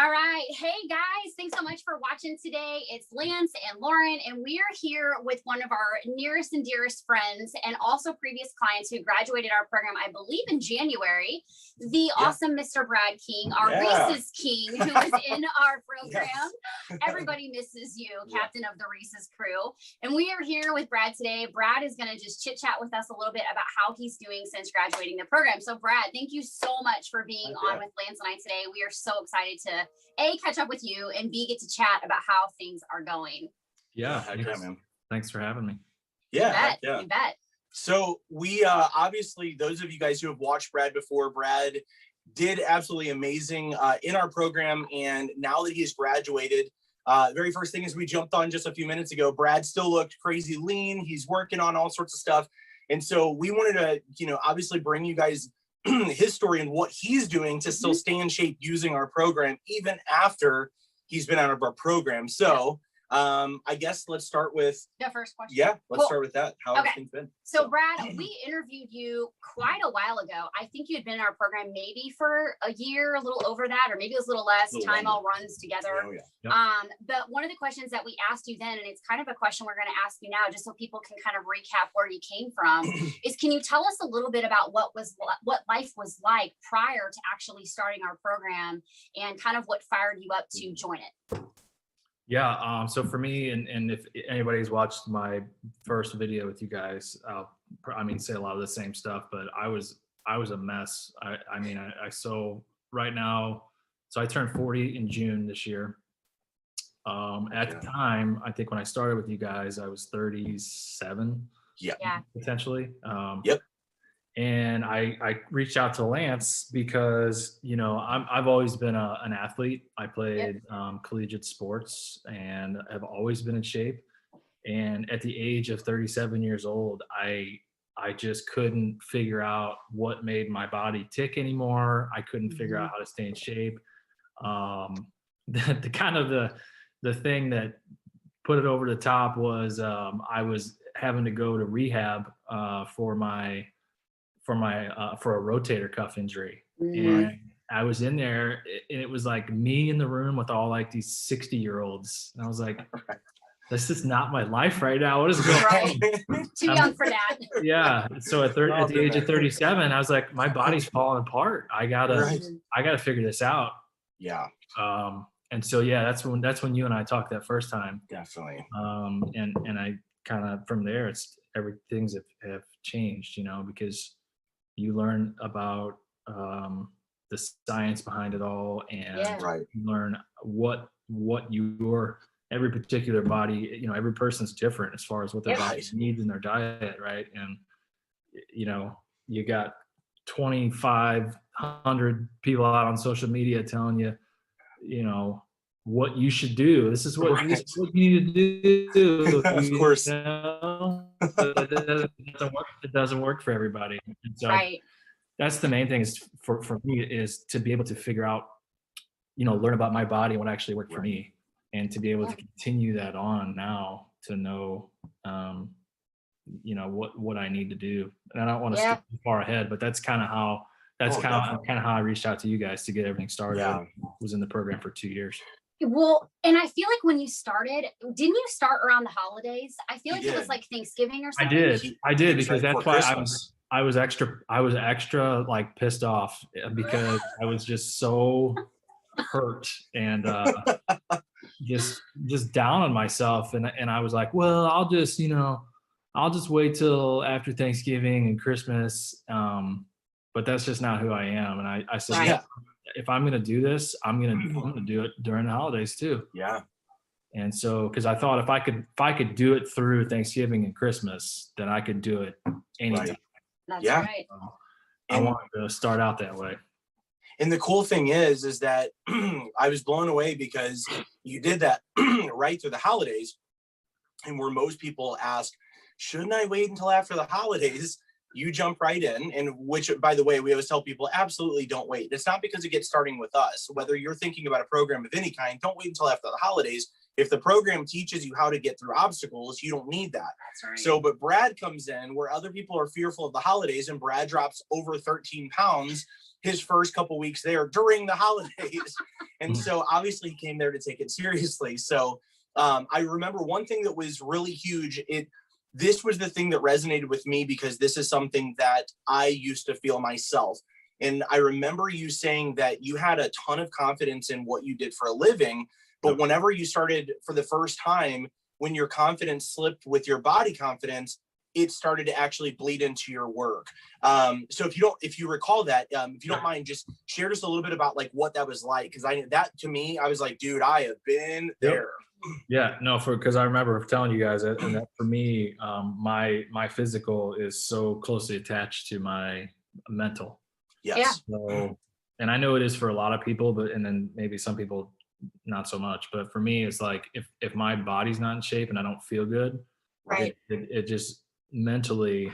All right. Hey guys, thanks so much for watching today. It's Lance and Lauren, and we are here with one of our nearest and dearest friends and also previous clients who graduated our program, I believe in January, the awesome Mr. Brad King, our Reese's King, who is in our program. Everybody misses you, captain of the Reese's crew. And we are here with Brad today. Brad is going to just chit chat with us a little bit about how he's doing since graduating the program. So Brad, thank you so much for being on with Lance and I today. We are so excited to A, catch up with you, and B, get to chat about how things are going. Yeah, man. Thanks for having me. Yeah, you bet. So we obviously, those of you guys who have watched Brad before, Brad did absolutely amazing in our program. And now that he's graduated, very first thing is we jumped on just a few minutes ago, Brad still looked crazy lean. He's working on all sorts of stuff. And so we wanted to, obviously bring you guys his story and what he's doing to still stay in shape using our program, even after he's been out of our program. So I guess let's start with the first question. Yeah, let's start with that. How have things been? So Brad, we interviewed you quite a while ago. I think you had been in our program maybe for a year, a little over that, or maybe it was a little less. Time all runs together. But one of the questions that we asked you then, and it's kind of a question we're going to ask you now, just so people can kind of recap where you came from, is can you tell us a little bit about what life was like prior to actually starting our program and kind of what fired you up to join it? Yeah, so for me, and if anybody's watched my first video with you guys, say a lot of the same stuff, but I was a mess. So right now, so I turned 40 in June this year. At the time, I think when I started with you guys, I was 37, potentially. And I reached out to Lance because, I've always been an athlete. I played collegiate sports and have always been in shape. And at the age of 37 years old, I just couldn't figure out what made my body tick anymore. I couldn't figure out how to stay in shape. The thing that put it over the top was I was having to go to rehab for a rotator cuff injury. And I was in there and it was like me in the room with all like these 60-year-olds. And I was like, this is not my life right now. What is going on? Too young for that. Yeah. So at the age of 37, I was like, my body's falling apart. I gotta figure this out. Yeah. And so, that's when you and I talked that first time. Definitely. And I kind of, from there, everything's have changed, because you learn about the science behind it all, and you learn what your every particular body, every person's different as far as what their body needs in their diet, right? And you got 2,500 people out on social media telling you, what you should do. This is what you need to do. Of course. It doesn't work for everybody. And so that's the main thing is for me is to be able to figure out, learn about my body and what actually worked for me, and to be able to continue that on now to know, what I need to do. And I don't want to skip too far ahead, but that's kind of how I reached out to you guys to get everything started. I was in the program for 2 years. Well, and I feel like when you started, didn't you start around the holidays? I feel like it was like Thanksgiving or something. I did because that's why I was extra like pissed off because I was just so hurt and just down on myself, and I was like, well, I'll just wait till after Thanksgiving and Christmas, but that's just not who I am. And I said, if I'm gonna do this, I'm gonna do it during the holidays too. Yeah. And so, because I thought if I could do it through Thanksgiving and Christmas, then I could do it anytime. That's right. I wanted to start out that way. And the cool thing is that I was blown away because you did that right through the holidays, and where most people ask, shouldn't I wait until after the holidays? You jump right in, and which, by the way, we always tell people, absolutely don't wait. It's not because it gets starting with us. Whether you're thinking about a program of any kind, don't wait until after the holidays. If the program teaches you how to get through obstacles, you don't need that. That's right. So, but Brad comes in where other people are fearful of the holidays, and Brad drops over 13 pounds his first couple weeks there during the holidays. And so obviously he came there to take it seriously. So I remember one thing that was really huge. This was the thing that resonated with me because this is something that I used to feel myself. And I remember you saying that you had a ton of confidence in what you did for a living, but whenever you started for the first time, when your confidence slipped with your body confidence, it started to actually bleed into your work. So if you recall that, if you don't mind, just share just a little bit about like what that was like. Cause that to me, I was like, dude, I have been there. Yeah, no, because I remember telling you guys that, and that for me, my physical is so closely attached to my mental. Yes. Yeah. So, and I know it is for a lot of people, but and then maybe some people not so much. But for me, it's like if my body's not in shape and I don't feel good, Right. it just mentally,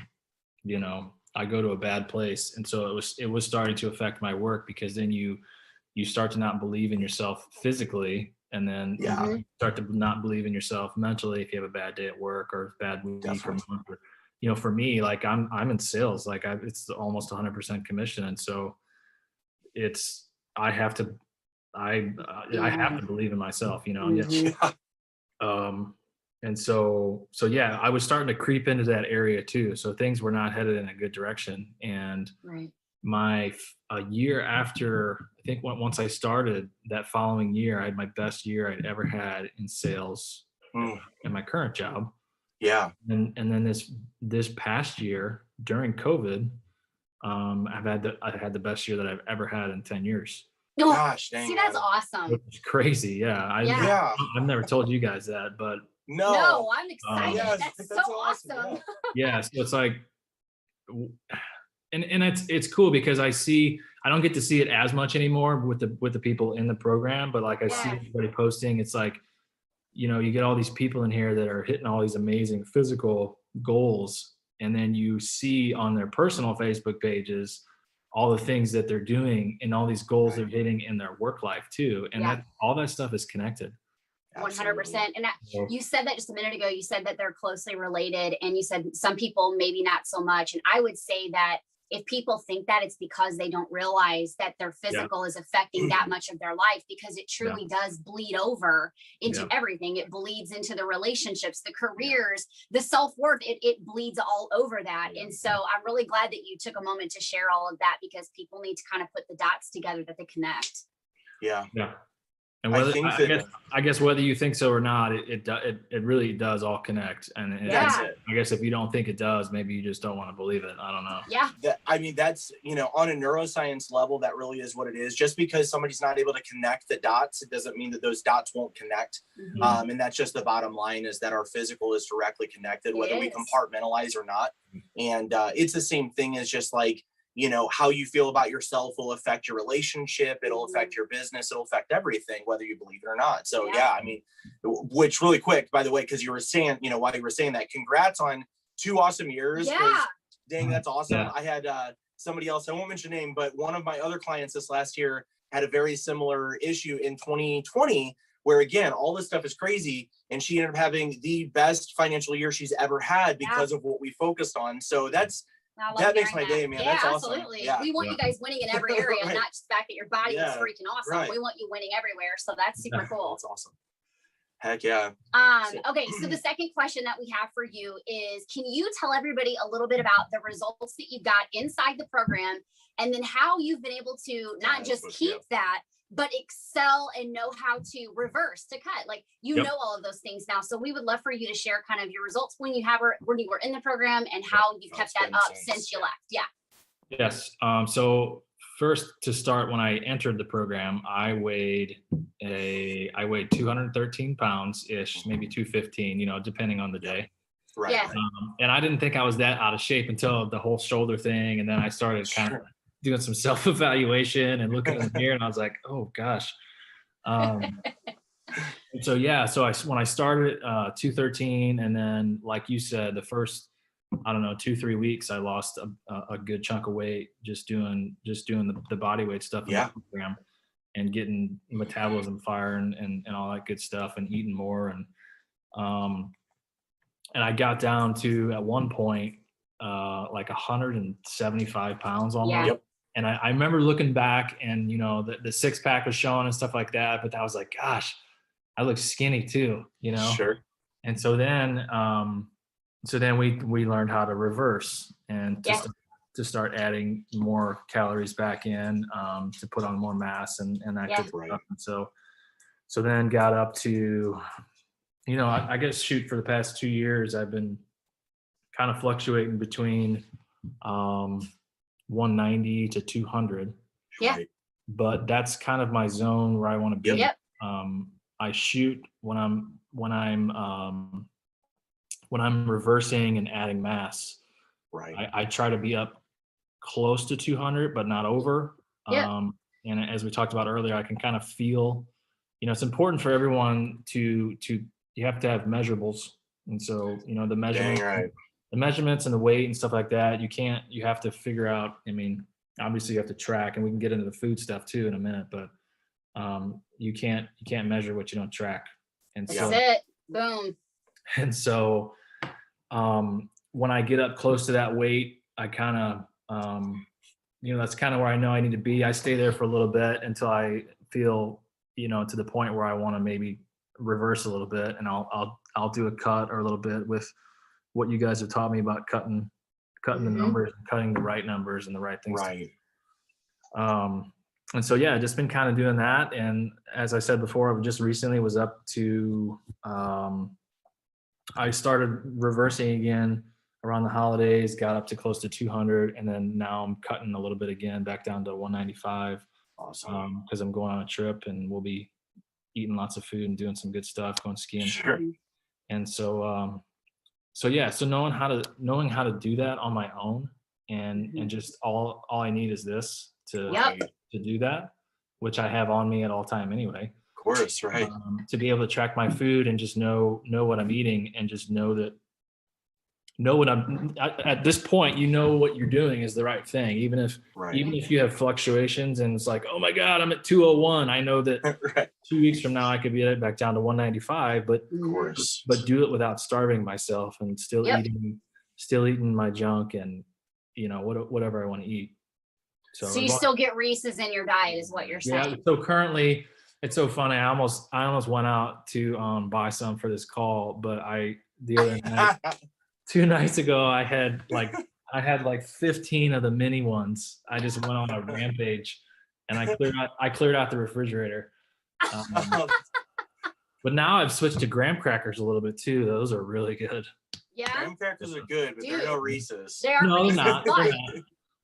I go to a bad place, and so it was starting to affect my work because then you start to not believe in yourself physically. And then you start to not believe in yourself mentally if you have a bad day at work or a bad week or month. Or, for me, like I'm in sales, like it's almost 100% commission, and so I have to believe in myself, and so yeah, I was starting to creep into that area too. So things were not headed in a good direction, and a year after, I think once I started, that following year, I had my best year I'd ever had in sales in my current job. Yeah. And then this past year during COVID, I had the best year that I've ever had in 10 years. Gosh, dang. See, that's awesome. It's crazy. Yeah. I've never told you guys that, but no, I'm excited. That's so awesome. Yeah. So it's like, and it's cool because I don't get to see it as much anymore with the people in the program, but like I see everybody posting, it's like, you get all these people in here that are hitting all these amazing physical goals. And then you see on their personal Facebook pages, all the things that they're doing and all these goals they're hitting in their work life too. And that all that stuff is connected. 100%. And you said that just a minute ago, you said that they're closely related, and you said some people maybe not so much. And I would say that if people think that, it's because they don't realize that their physical is affecting that much of their life, because it truly does bleed over into everything. It bleeds into the relationships, the careers, the self-worth. It bleeds all over that. And so I'm really glad that you took a moment to share all of that, because people need to kind of put the dots together that they connect. Yeah. And whether, I guess whether you think so or not, it really does all connect. And that's it. I guess if you don't think it does, maybe you just don't want to believe it. I don't know. Yeah. That's, on a neuroscience level, that really is what it is. Just because somebody's not able to connect the dots, it doesn't mean that those dots won't connect. And that's just the bottom line, is that our physical is directly connected, whether we compartmentalize or not. And it's the same thing as just like, how you feel about yourself will affect your relationship. It'll affect your business. It'll affect everything, whether you believe it or not. So which really quick, by the way, because you were saying, while you were saying that, congrats on 2 awesome years. Dang, that's awesome. I had somebody else, I won't mention name, but one of my other clients this last year had a very similar issue in 2020, where again, all this stuff is crazy. And she ended up having the best financial year she's ever had because of what we focused on. So that makes my day, man. Yeah, that's awesome. Absolutely. We want you guys winning in every area, not just the fact that your body is freaking awesome. We want you winning everywhere. So that's super cool. That's awesome. Heck yeah. Okay, so the second question that we have for you is, can you tell everybody a little bit about the results that you got inside the program, and then how you've been able to not just keep that, but excel and know how to reverse, to cut, like, know all of those things now. So we would love for you to share kind of your results when you were in the program, and how you've kept that up since you left. Yes. So first, to start, when I entered the program, I weighed 213 pounds ish, maybe 215, depending on the day. Right. And I didn't think I was that out of shape until the whole shoulder thing. And then I started kind of doing some self-evaluation and looking in the mirror, and I was like, oh gosh. And so, when I started 213, and then like you said, the first, 2-3 weeks, I lost a good chunk of weight, just doing the body weight stuff in the program, and getting metabolism firing and all that good stuff, and eating more. And I got down to, at one point, like 175 pounds almost. And I remember looking back and, you know, the six pack was showing and stuff like that, but I was like, gosh, I look skinny too, you know? Sure. And so then we learned how to reverse and to start adding more calories back in, to put on more mass and that good stuff. And so then got up to, you know, I guess for the past 2 years, I've been kind of fluctuating between 190 to 200. Yeah. But that's kind of my zone where I want to be. Yep. I shoot when I'm reversing and adding mass. Right. I try to be up close to 200, but not over. Yeah. And as we talked about earlier, I can kind of feel, you know, it's important for everyone to you have to have measurables. And so, you know, the measurements and the weight and stuff like that, you have to figure out, I mean, obviously you have to track, and we can get into the food stuff too in a minute, but you can't measure what you don't track. And That's it. Boom. And so when I get up close to that weight, I kind of, you know, that's kind of where I know I need to be. I stay there for a little bit until I feel, you know, to the point where I want to maybe reverse a little bit, and I'll do a cut or a little bit with what you guys have taught me about cutting the numbers, and cutting the right numbers and the right things. Right. And so, yeah, just been kind of doing that. And as I said before, I just recently was up to, I started reversing again around the holidays, got up to close to 200. And then now I'm cutting a little bit again, back down to 195. Awesome. Because I'm going on a trip and we'll be eating lots of food and doing some good stuff, going skiing. Sure. And so, so knowing how to do that on my own, and just all I need is this to do that, which I have on me at all time anyway. Of course, right. To be able to track my food and just know what I'm eating, and just know what I'm at this point, you know, what you're doing is the right thing. Even if you have fluctuations and it's like, oh my God, I'm at 201. I know that 2 weeks from now I could be back down to 195, but of course, but do it without starving myself, and still eating my junk, and, you know, whatever I want to eat. So you still get Reese's in your diet is what you're saying. Yeah. So currently, it's so funny. I almost went out to buy some for this call, but the other night, 2 nights ago, I had like 15 of the mini ones. I just went on a rampage, and I cleared out the refrigerator. But now I've switched to graham crackers a little bit too. Those are really good. Yeah. Graham crackers are good, but they're no Reese's. They are. No, Reese's, they're not.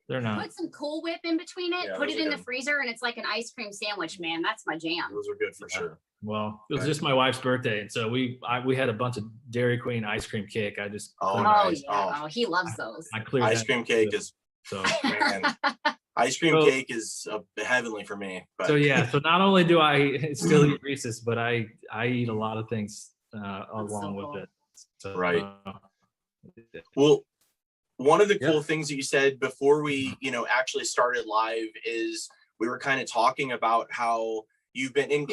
They're not. Put some Cool Whip in between it. Put it in the freezer, and it's like an ice cream sandwich. Man, that's my jam. Those are good for sure. Well, it was just my wife's birthday, and so we had a bunch of Dairy Queen ice cream cake. I just he loves those. I cleared ice cream cake is so man. Ice cream cake is heavenly for me. But. So not only do I still eat Reese's, but I eat a lot of things along with it. So, right. Well, one of the cool things that you said before we, you know, actually started live is we were kind of talking about how you've been in,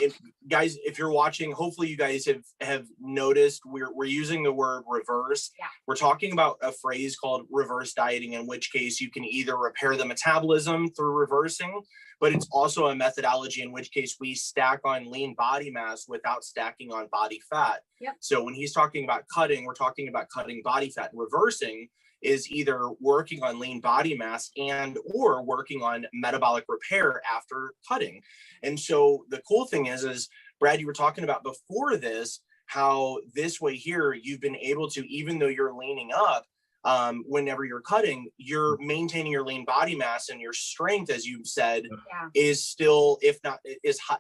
guys, if you're watching, hopefully you guys have noticed we're using the word reverse. Yeah. We're talking about a phrase called reverse dieting, in which case you can either repair the metabolism through reversing, but it's also a methodology in which case we stack on lean body mass without stacking on body fat. Yep. So when he's talking about cutting, we're talking about cutting body fat. Reversing is either working on lean body mass and or working on metabolic repair after cutting. And so the cool thing is Brad, you were talking about before this, how this way here, you've been able to, even though you're leaning up, whenever you're cutting, you're maintaining your lean body mass, and your strength, as you said, is still, if not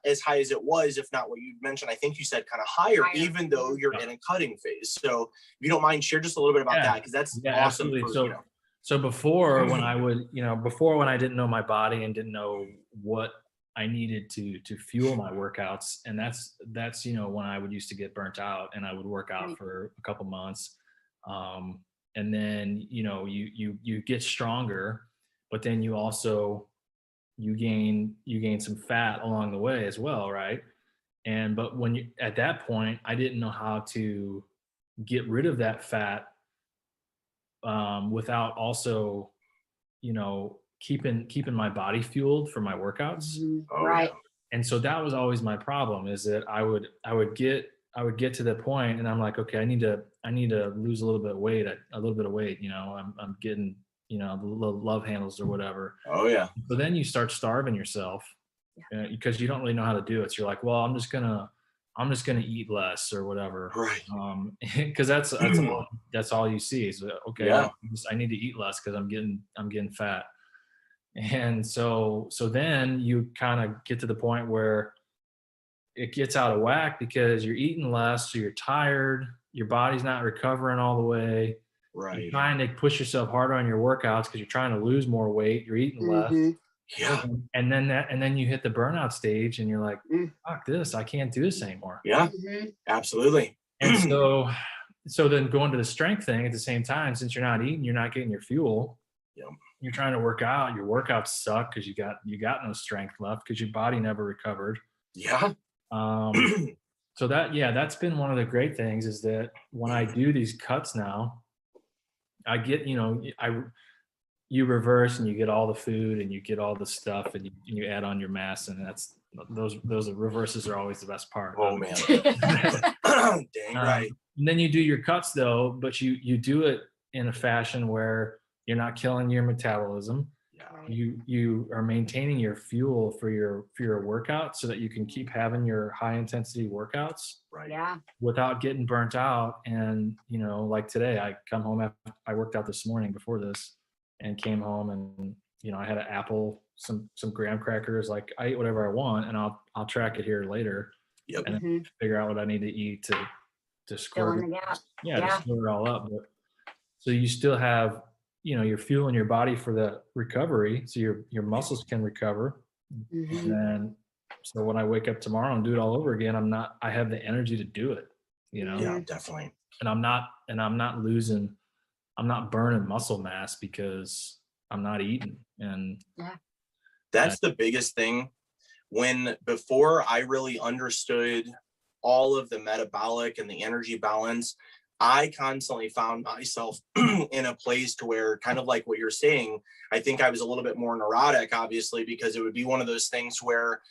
as high as it was, if not what you mentioned, I think you said kind of higher, even though you're in a cutting phase. So if you don't mind, share just a little bit about that, because that's awesome. Absolutely. So before, when I would, when I didn't know my body and didn't know what I needed to fuel my workouts, and that's when I would used to get burnt out, and I would work out for a couple months. And then, you get stronger, but then you also, you gain some fat along the way as well. Right. But at that point, I didn't know how to get rid of that fat, without also, keeping my body fueled for my workouts. Oh, Right. And so that was always my problem, is that I would get to the point and I'm like, okay, I need to lose a little bit of weight, you know, I'm getting, you know, the little love handles or whatever. Oh yeah. But then you start starving yourself because you don't really know how to do it. So you're like, well, I'm just gonna eat less or whatever. Right. Because that's all you see is, okay, Yeah. I need to eat less because I'm getting fat. And so then you kind of get to the point where it gets out of whack because you're eating less, so you're tired, your body's not recovering all the way. Right. You're trying to push yourself harder on your workouts because you're trying to lose more weight, you're eating less. Yeah. And then you hit the burnout stage and you're like, fuck this, I can't do this anymore. Yeah. Absolutely. And so then going to the strength thing at the same time, since you're not eating, you're not getting your fuel. Yep. You're trying to work out, your workouts suck because you got no strength left because your body never recovered. Yeah. So that's been one of the great things, is that when I do these cuts now, I get, you know, you reverse and you get all the food and you get all the stuff and you add on your mass, and those reverses are always the best part. Oh man. Dang right. And then you do your cuts though, but you do it in a fashion where you're not killing your metabolism. Yeah. You are maintaining your fuel for your workout so that you can keep having your high intensity workouts. Right. Yeah. Without getting burnt out. And, you know, like today, I come home after I worked out this morning before this, and came home and, you know, I had an apple, some graham crackers. Like, I eat whatever I want, and I'll track it here later. Yep. And then figure out what I need to eat to Fill score. in the gap. To score it all up. But so you still have, you know, you're fueling your body for the recovery, so your muscles can recover. And then, so when I wake up tomorrow and do it all over again, I have the energy to do it, you know? Yeah, definitely. And I'm not burning muscle mass because I'm not eating. And that's the biggest thing. Before I really understood all of the metabolic and the energy balance, I constantly found myself in a place to where, kind of like what you're saying, I think I was a little bit more neurotic, obviously, because it would be one of those things where,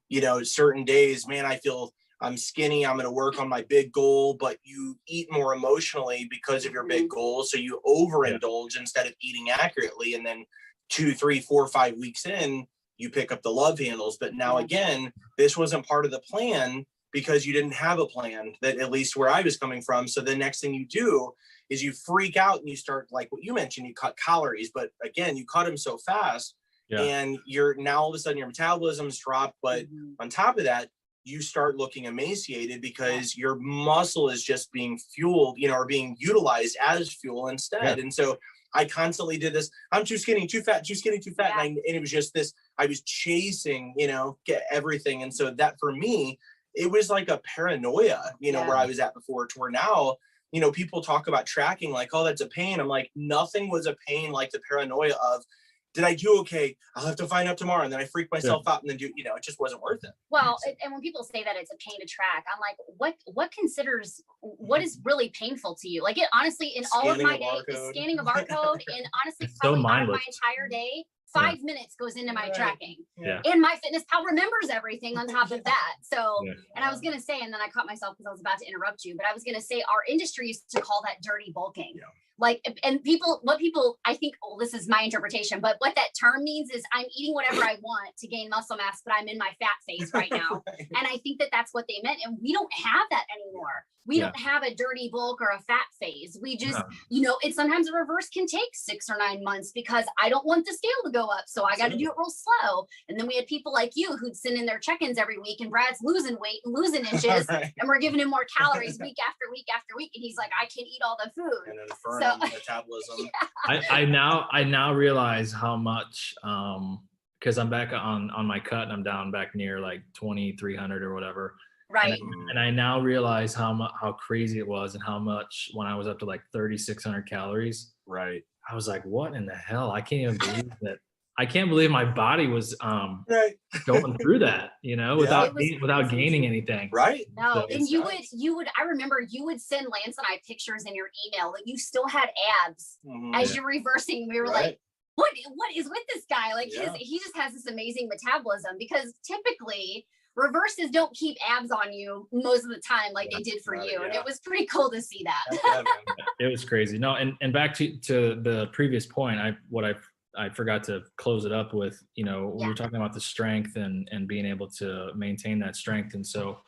you know, certain days, man, I feel I'm skinny, I'm going to work on my big goal, but you eat more emotionally because of your big goal. So you overindulge instead of eating accurately. And then 2, 3, 4, 5 weeks in, you pick up the love handles. But now again, this wasn't part of the plan, because you didn't have a plan, that at least where I was coming from. So the next thing you do is you freak out and you start, like what you mentioned, you cut calories, but again, you cut them so fast and you're now all of a sudden your metabolism's dropped. But on top of that, you start looking emaciated because your muscle is just being fueled, you know, or being utilized as fuel instead. And so I constantly did this. I'm too skinny, too fat, too skinny, too fat. And it was just this, I was chasing, you know, get everything. And so that for me, it was like a paranoia, you know, where I was at before, to where now, you know, people talk about tracking like, oh, that's a pain. I'm like, nothing was a pain like the paranoia of, did I do okay? I'll have to find out tomorrow. And then I freak myself out and then do, you know, it just wasn't worth it. Well, and when people say that it's a pain to track, I'm like, what is really painful to you? Like, it honestly, in all of my day, is scanning a barcode, and honestly, probably out of my entire day, 5 minutes goes into my tracking. And my fitness pal remembers everything on top of that. So, and I was going to say, and then I caught myself because I was about to interrupt you, but I was going to say, our industry used to call that dirty bulking. Like, and what people, I think, well, this is my interpretation, but what that term means is I'm eating whatever I want to gain muscle mass, but I'm in my fat phase right now. And I think that that's what they meant. And we don't have that anymore. We don't have a dirty bulk or a fat phase. We just, you know, it's sometimes a reverse can take 6 or 9 months because I don't want the scale to go up. So I got to do it real slow. And then we had people like you who'd send in their check-ins every week, and Brad's losing weight and losing inches and we're giving him more calories week after week after week. And he's like, I can eat all the food. And then metabolism. I now realize how much, because I'm back on my cut and I'm down back near like 2,300 or whatever. Right. And I now realize how crazy it was, and how much, when I was up to like 3,600 calories. Right. I was like, what in the hell? I can't even believe that. I can't believe my body was going through that, you know, without gaining anything. Right. No, so, and you would, I remember you would send Lance and I pictures in your email that you still had abs as you're reversing. We were like, what is with this guy? Like he just has this amazing metabolism, because typically reverses don't keep abs on you most of the time like they did for you. And it was pretty cool to see that. It was crazy. No, and back to the previous point, I forgot to close it up with, we were talking about the strength and being able to maintain that strength. And so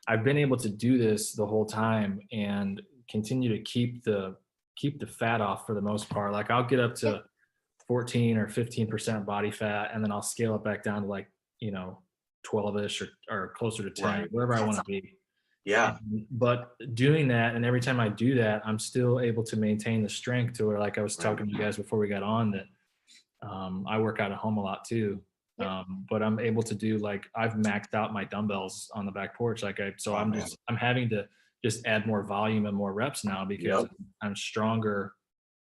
I've been able to do this the whole time and continue to keep the fat off for the most part. Like I'll get up to 14 or 15% body fat, and then I'll scale it back down to like, 12-ish or closer to 10, wherever I want to be. Yeah. But doing that, and every time I do that, I'm still able to maintain the strength to where, like I was talking to you guys before we got on, that I work out at home a lot too. But I'm able to do, like, I've maxed out my dumbbells on the back porch. I'm having to just add more volume and more reps now because I'm stronger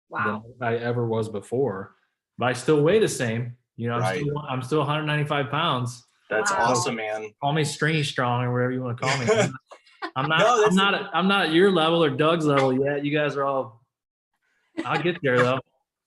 than I ever was before. But I still weigh the same. I'm still 195 pounds. That's awesome, man. Call me stringy strong or whatever you want to call me. I'm not at your level or Doug's level yet. You guys are all. I'll get there though.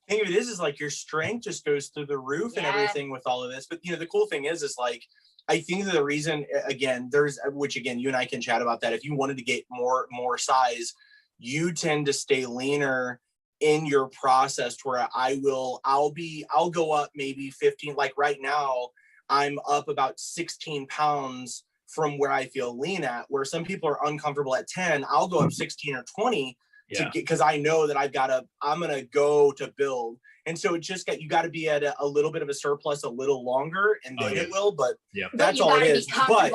Thing of it is like your strength just goes through the roof and everything with all of this. But the cool thing is like, I think that the reason, again, you and I can chat about that. If you wanted to get more size, you tend to stay leaner in your process, to where I'll go up maybe 15. Like right now, I'm up about 16 pounds from where I feel lean at, where some people are uncomfortable at 10. I'll go up 16 or 20 because I know that I'm going to go to build. And so it's just you got to be at a little bit of a surplus a little longer, and then it will, but that's all it is. But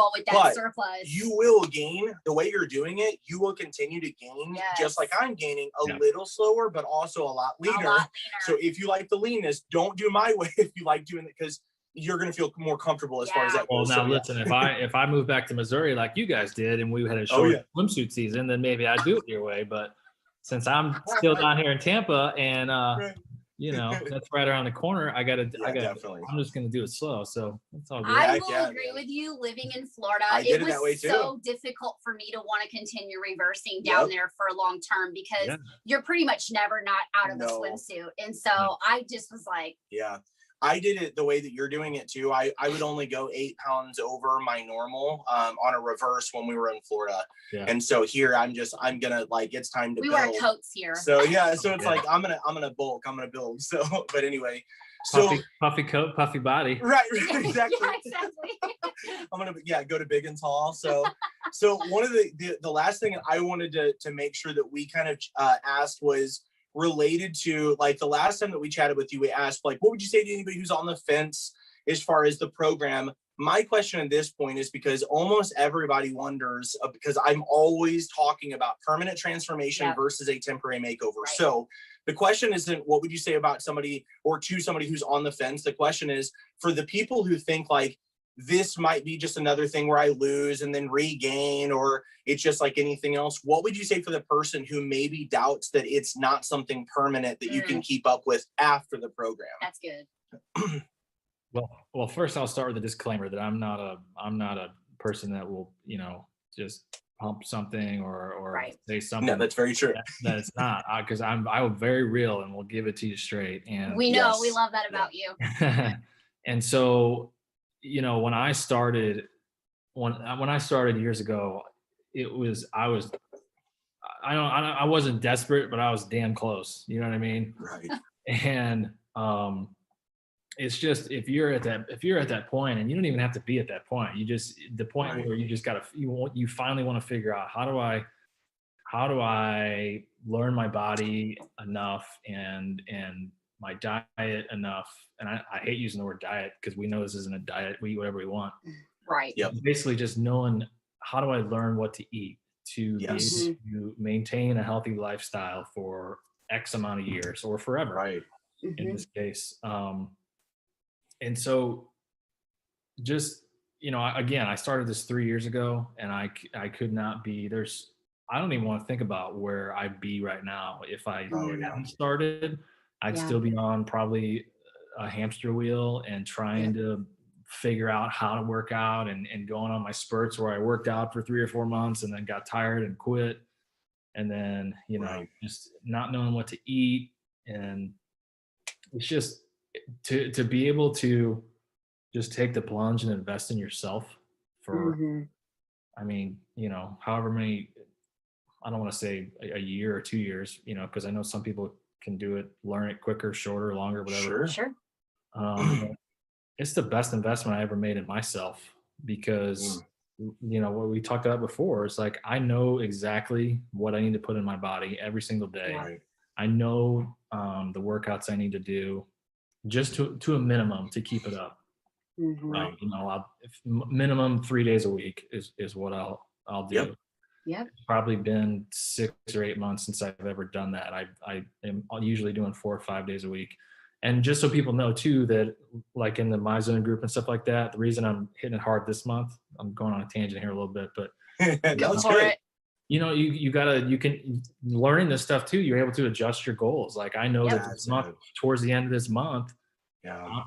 surplus. You will gain the way you're doing it. You will continue to gain just like I'm gaining a little slower, but also a lot leaner. So if you like the leanness, don't do my way. If you like doing it, because you're going to feel more comfortable as far as that goes. Well, now listen, if I move back to Missouri like you guys did, and we had a short swimsuit season, then maybe I'd do it your way. But since I'm still down here in Tampa, and that's right around the corner, definitely. I'm just going to do it slow. So that's all good. I will agree with you. Living in Florida, it was so difficult for me to want to continue reversing down there for a long term, because you're pretty much never not out of the swimsuit. And so I just was like, I did it the way that you're doing it too. I would only go 8 pounds over my normal on a reverse when we were in Florida. And so here I'm gonna, like, it's time to build. We wear coats here. So so it's like I'm gonna bulk, I'm gonna build. So but anyway. So puffy coat, puffy body. Right, exactly. I'm gonna go to big and tall. So one of the last thing I wanted to make sure that we kind of asked was related to, like, the last time that we chatted with you, we asked, like, what would you say to anybody who's on the fence as far as the program? My question at this point is, because almost everybody wonders, because I'm always talking about permanent transformation versus a temporary makeover. So the question isn't what would you say about somebody, or to somebody who's on the fence. The question is for the people who think like this might be just another thing where I lose and then regain, or it's just like anything else. What would you say for the person who maybe doubts that it's not something permanent that you can keep up with after the program? That's good. Well, first I'll start with a disclaimer that I'm not a person that will, just pump something or say something. No, that's very true. That it's not, because I'm very real and we'll give it to you straight. And we know we love that about you. And so, when I started years ago, I wasn't desperate, but I was damn close. You know what I mean? Right. And it's just, if you're at that point, and you don't even have to be at that point, where you just you finally want to figure out, how do I learn my body enough and my diet enough. And I hate using the word diet, because we know this isn't a diet. We eat whatever we want. Right. Yep. Basically just knowing, how do I learn what to eat to be able to maintain a healthy lifestyle for X amount of years, or forever. Right. In this case. And so just, again, I started this 3 years ago, and I could not be, I don't even want to think about where I'd be right now. If I hadn't started, I'd still be on probably a hamster wheel and trying to figure out how to work out, and going on my spurts where I worked out for 3 or 4 months and then got tired and quit. And then, just not knowing what to eat. And it's just, to be able to just take the plunge and invest in yourself for, I mean, however many, I don't want to say a year or 2 years, because I know some people can do it, learn it quicker, shorter, longer, whatever. Sure. But it's the best investment I ever made in myself, because what we talked about before is like, I know exactly what I need to put in my body every single day. Right. I know the workouts I need to do, just to a minimum, to keep it up. Right. Minimum 3 days a week is what I'll do. Yep. It's probably been 6 or 8 months since I've ever done that. I am usually doing 4 or 5 days a week. And just so people know too, that like in the My Zone group and stuff like that, the reason I'm hitting it hard this month, I'm going on a tangent here a little bit, but Go for it. you can learning this stuff too. You're able to adjust your goals. Like I know that this month, towards the end of this month,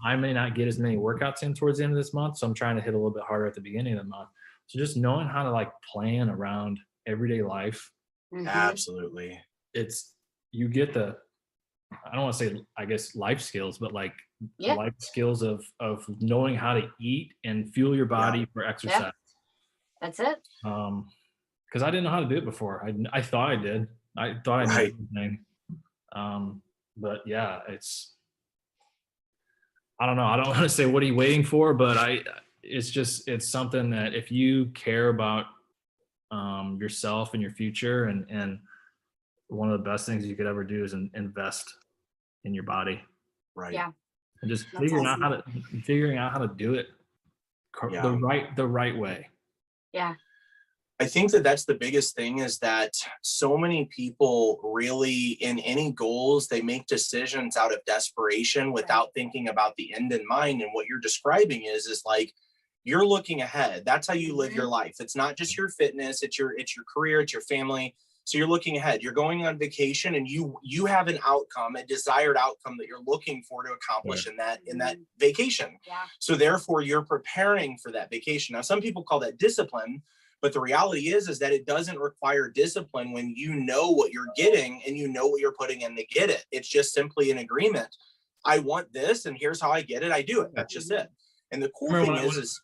I may not get as many workouts in towards the end of this month. So I'm trying to hit a little bit harder at the beginning of the month. So just knowing how to like plan around everyday life. Absolutely. You get the, I don't want to say, I guess, life skills, but like life skills of knowing how to eat and fuel your body for exercise. That's it. Because I didn't know how to do it before. I thought I did. I thought I knew everything. But yeah, I don't know. I don't want to say what are you waiting for, but it's something that if you care about yourself and your future, and one of the best things you could ever do is invest in your body. Right. Yeah. And just figuring out how to do it the right way. Yeah. I think that's the biggest thing, is that so many people really, in any goals, they make decisions out of desperation without thinking about the end in mind. And what you're describing is like, you're looking ahead. That's how you live your life. It's not just your fitness, it's your career, it's your family. So you're looking ahead. You're going on vacation, and you have an outcome, a desired outcome that you're looking for to accomplish in that vacation. Yeah. So therefore, you're preparing for that vacation. Now, some people call that discipline, but the reality is that it doesn't require discipline when you know what you're getting and you know what you're putting in to get it. It's just simply an agreement. I want this, and here's how I get it. I do it. That's just it. And the cool thing is,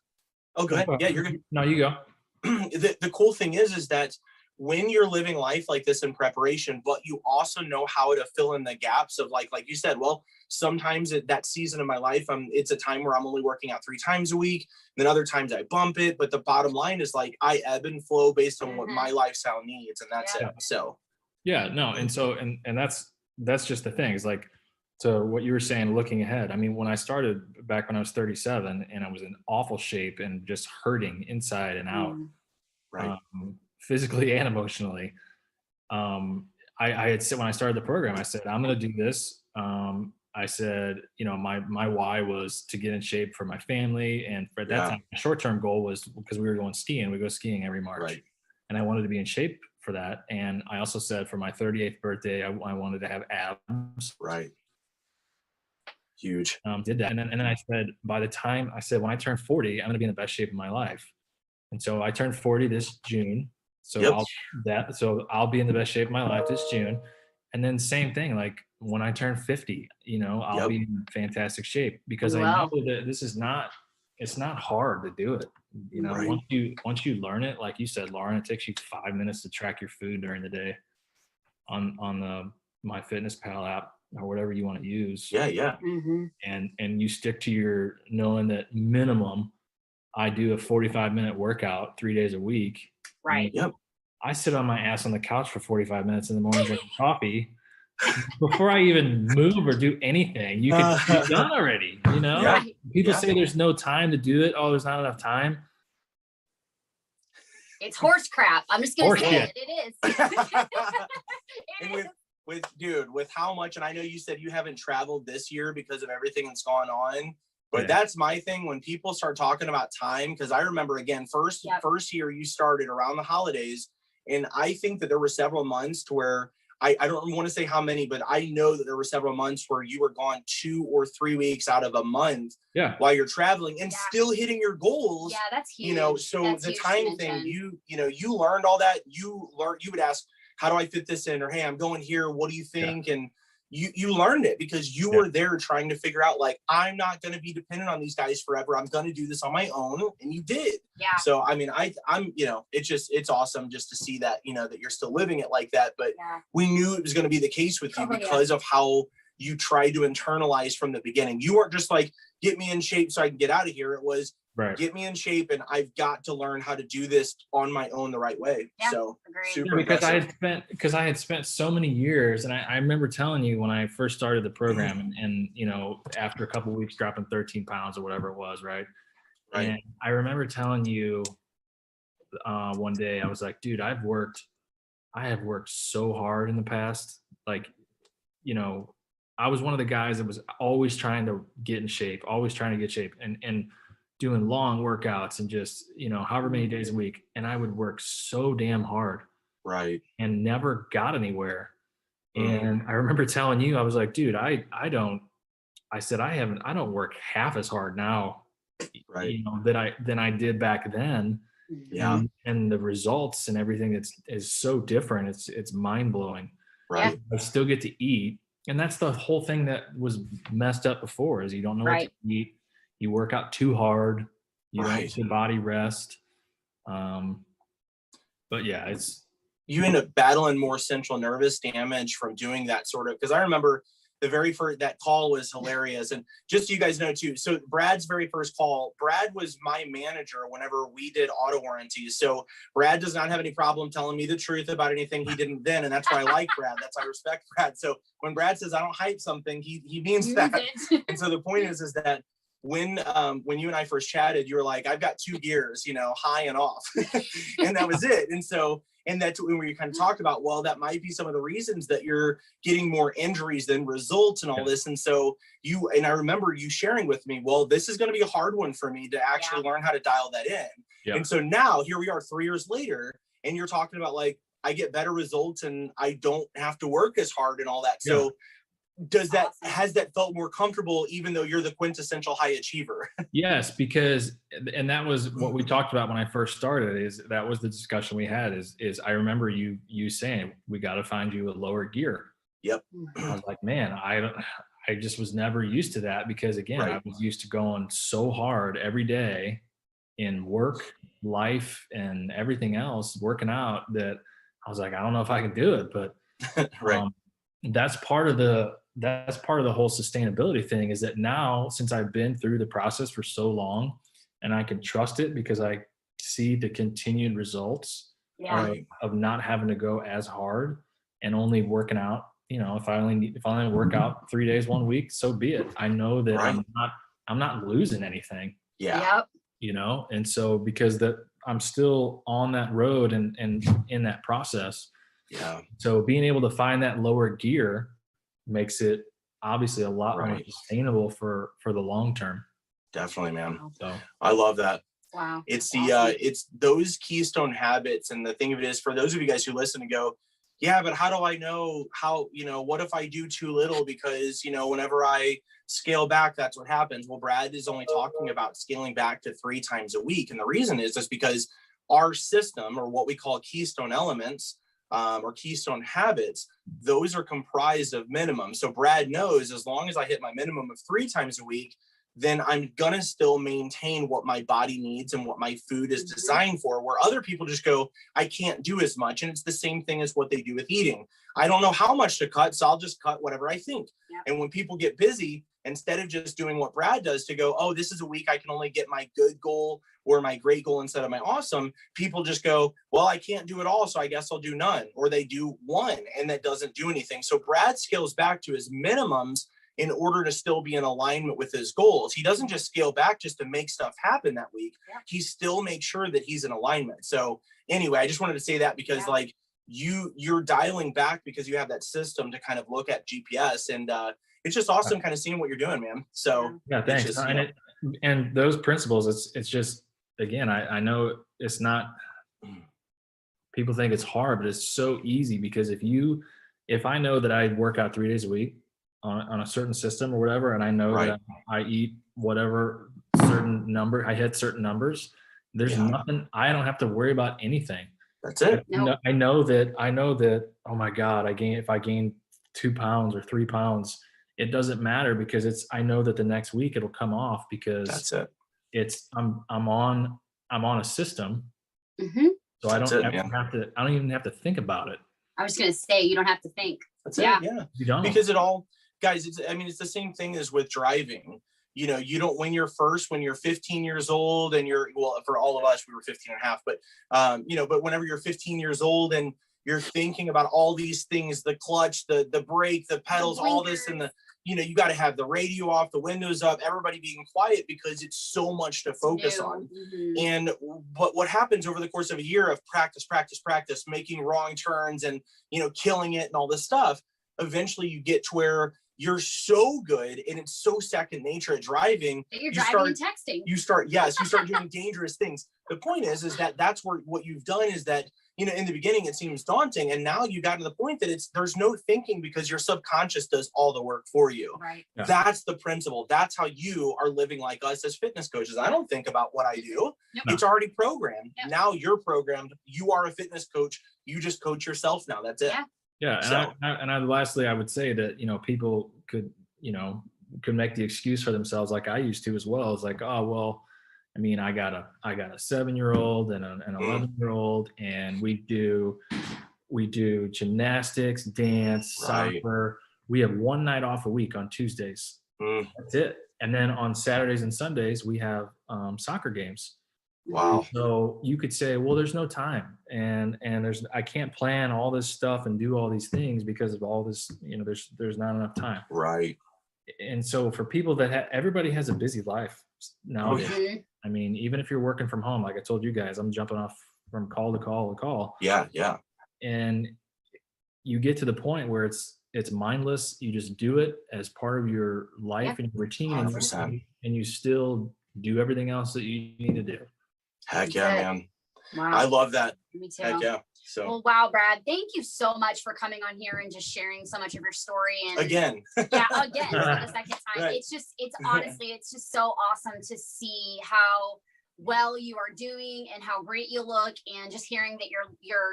oh, go ahead. Yeah, you're good. No, you go. The cool thing is that when you're living life like this in preparation, but you also know how to fill in the gaps of like you said, well, sometimes at that season of my life, it's a time where I'm only working out 3 times a week. Then other times I bump it. But the bottom line is like, I ebb and flow based on what my lifestyle needs. And that's it. So. Yeah, no. And so, and that's just the thing, is like, so what you were saying, looking ahead. I mean, when I started back when I was 37 and I was in awful shape and just hurting inside and out, physically and emotionally, I had said, when I started the program, I said, I'm going to do this. I said, my why was to get in shape for my family. And for that time, my short-term goal was, because we were going skiing, we go skiing every March, and I wanted to be in shape for that. And I also said for my 38th birthday, I wanted to have abs. Right. Huge. Did that. And then I said, when I turn 40, I'm going to be in the best shape of my life. And so I turned 40 this June. So I'll be in the best shape of my life this June. And then same thing, like when I turn 50, I'll be in fantastic shape, because I know that it's not hard to do it. Once you learn it, like you said, Lauren, it takes you 5 minutes to track your food during the day on the MyFitnessPal app or whatever you want to use. And you stick to your knowing that minimum, I do a 45-minute workout 3 days a week. Right. I sit on my ass on the couch for 45 minutes in the morning drinking coffee. Before I even move or do anything, you can be done already. People say there's no time to do it. Oh, there's not enough time. It's horse crap. I'm just gonna say it. It is. And with how much, and I know you said you haven't traveled this year because of everything that's gone on, but that's my thing when people start talking about time, because I remember, again, first year you started around the holidays, and I think that there were several months to where I don't want to say how many, but I know that there were several months where you were gone 2 or 3 weeks out of a month while you're traveling and still hitting your goals. Yeah, that's huge. So that's the time thing, you learned all that. You would ask, how do I fit this in? Or, hey, I'm going here. What do you think? And you learned it because you were there trying to figure out, like, I'm not going to be dependent on these guys forever. I'm going to do this on my own. And you did. Yeah. So, I mean, I'm, you know, it's awesome just to see that, you know, that you're still living it like that. But we knew it was going to be the case with you because of how you tried to internalize from the beginning. You weren't just like, get me in shape so I can get out of here. It was, get me in shape and I've got to learn how to do this on my own the right way. So super because impressive. I had spent so many years, and I remember telling you when I first started the program, and you know, after a couple of weeks dropping 13 pounds or whatever it was, right? And I remember telling you one day, I was like, dude, I have worked so hard in the past. Like, you know, I was one of the guys that was always trying to get in shape, and doing long workouts and just, you know, however many days a week. And I would work so damn hard. And never got anywhere. And I remember telling you, I was like, dude, I don't work half as hard now, you know, than I did back then. And the results and everything is so different. It's mind blowing. I still get to eat. And that's the whole thing that was messed up before, is you don't know what to eat. You work out too hard. You don't let your body rest. But yeah, you end up battling more central nervous damage from doing that sort of, because I remember the very first, that call was hilarious. And just so you guys know too, so Brad's very first call, Brad was my manager whenever we did auto warranties. So Brad does not have any problem telling me the truth about anything he didn't then. And that's why I like Brad. That's why I respect Brad. So when Brad says I don't hype something, he means that. And so the point is that when you and I first chatted, you were like, I've got two gears, you know, high and off. And that was it. And so, and that's when we kind of talked about, well, that might be some of the reasons that you're getting more injuries than results and all this. And so I remember you sharing with me, well, this is going to be a hard one for me to actually learn how to dial that in. And so now here we are 3 years later, and you're talking about, like, I get better results and I don't have to work as hard and all that. So has that felt more comfortable, even though you're the quintessential high achiever? Yes, because, and that was what we talked about when I first started, is that was the discussion we had, is I remember you saying, we got to find you a lower gear. I was like, man, I just was never used to that, because again, I was used to going so hard every day in work, life, and everything else, working out, that I was like, I don't know if I can do it. But that's part of the whole sustainability thing, is that now, since I've been through the process for so long, and I can trust it because I see the continued results of not having to go as hard and only working out. You know, if I only work out 3 days 1 week, so be it. I know that I'm not losing anything. You know, and so because I'm still on that road and in that process. So being able to find that lower gear makes it obviously a lot more sustainable for the long term. Definitely, man. So I love that. Wow. It's it's those keystone habits. And the thing of it is, for those of you guys who listen and go, yeah, but how do I know how, you know, what if I do too little? Because, you know, whenever I scale back, that's what happens. Well, Brad is only talking about scaling back to 3 times a week. And the reason is just because our system, or what we call keystone elements, or keystone habits, those are comprised of minimum. So Brad knows, as long as I hit my minimum of 3 times a week, then I'm gonna still maintain what my body needs and what my food is designed for, where other people just go, I can't do as much. And it's the same thing as what they do with eating. I don't know how much to cut, so I'll just cut whatever I think. And when people get busy, instead of just doing what Brad does to go, oh, this is a week I can only get my good goal or my great goal instead of my awesome, people just go, well, I can't do it all, so I guess I'll do none. Or they do 1 and that doesn't do anything. So Brad scales back to his minimums in order to still be in alignment with his goals. He doesn't just scale back just to make stuff happen that week. He still makes sure that he's in alignment. So anyway, I just wanted to say that because like you're dialing back because you have that system to kind of look at GPS, and it's just awesome kind of seeing what you're doing, man. So yeah, thanks. Just, and those principles, it's just, again, I know it's not, people think it's hard, but it's so easy, because if I know that I work out 3 days a week on a certain system or whatever, and I know that I eat whatever certain number, I hit certain numbers, there's nothing, I don't have to worry about anything. That's it. I know that, oh my God, if I gain 2 pounds or 3 pounds, it doesn't matter because I know that the next week it'll come off because That's it. I'm on a system. Mhm. So I don't even have to think about it. I was going to say, you don't have to think. That's Yeah. it. Yeah. You don't. Because guys, it's the same thing as with driving. You know, you don't, when you're 15 years old and for all of us, we were 15 and a half, but, but whenever you're 15 years old and you're thinking about all these things, the clutch, the brake, the pedals, all this, and you got to have the radio off, the windows up, everybody being quiet because it's so much to focus on. Mm-hmm. And what happens over the course of a year of practice, making wrong turns and, killing it and all this stuff, eventually you get to where you're so good and it's so second nature at driving. You're driving and texting. You start doing dangerous things. The point is that that's what you've done is that, in the beginning it seems daunting, and now you got to the point that there's no thinking because your subconscious does all the work for you. Right. Yeah. That's the principle. That's how you are living like us as fitness coaches. I don't think about what I do. Nope. It's already programmed. Yep. Now you're programmed. You are a fitness coach. You just coach yourself now. That's it. Yeah. Yeah. And lastly, I would say that, people could make the excuse for themselves like I used to as well. It's like, oh, well, I mean, I got a 7-year-old and an 11-year-old, and we do gymnastics, dance, soccer. We have one night off a week on Tuesdays. That's it. And then on Saturdays and Sundays, we have soccer games. Wow. So you could say, well, there's no time, and I can't plan all this stuff and do all these things because of all this, there's not enough time. Right. And so for people that everybody has a busy life nowadays. Mm-hmm. I mean, even if you're working from home, like I told you guys, I'm jumping off from call to call to call. Yeah. Yeah. And you get to the point where it's mindless. You just do it as part of your life and your routine, 100%. and you still do everything else that you need to do. Heck yeah, man. Wow. I love that. Me too. Heck yeah. So well, wow, Brad, thank you so much for coming on here and just sharing so much of your story. And again for the second time. Right. It's honestly, it's just so awesome to see how well you are doing and how great you look, and just hearing that your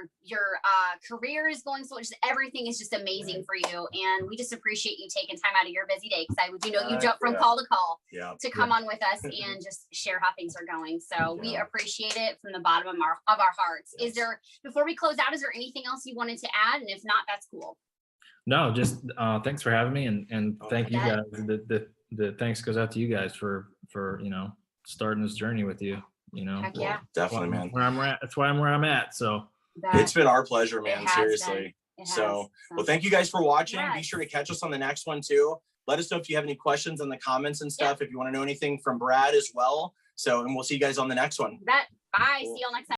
career is going so, just everything is just amazing for you. And we just appreciate you taking time out of your busy day, because you jump from call to call to come on with us and just share how things are going. So we appreciate it from the bottom of our hearts. Yes. Before we close out, is there anything else you wanted to add? And if not, that's cool. No, just thanks for having me, and thank you guys. The thanks goes out to you guys for starting this journey with you. Heck yeah. Definitely, man. That's why I'm where I'm at. So it's been our pleasure, man. Seriously. So well, thank you guys for watching. Yes. Be sure to catch us on the next one too. Let us know if you have any questions in the comments and stuff. If you want to know anything from Brad as well. So, and we'll see you guys on the next one. Bye. See you all next time.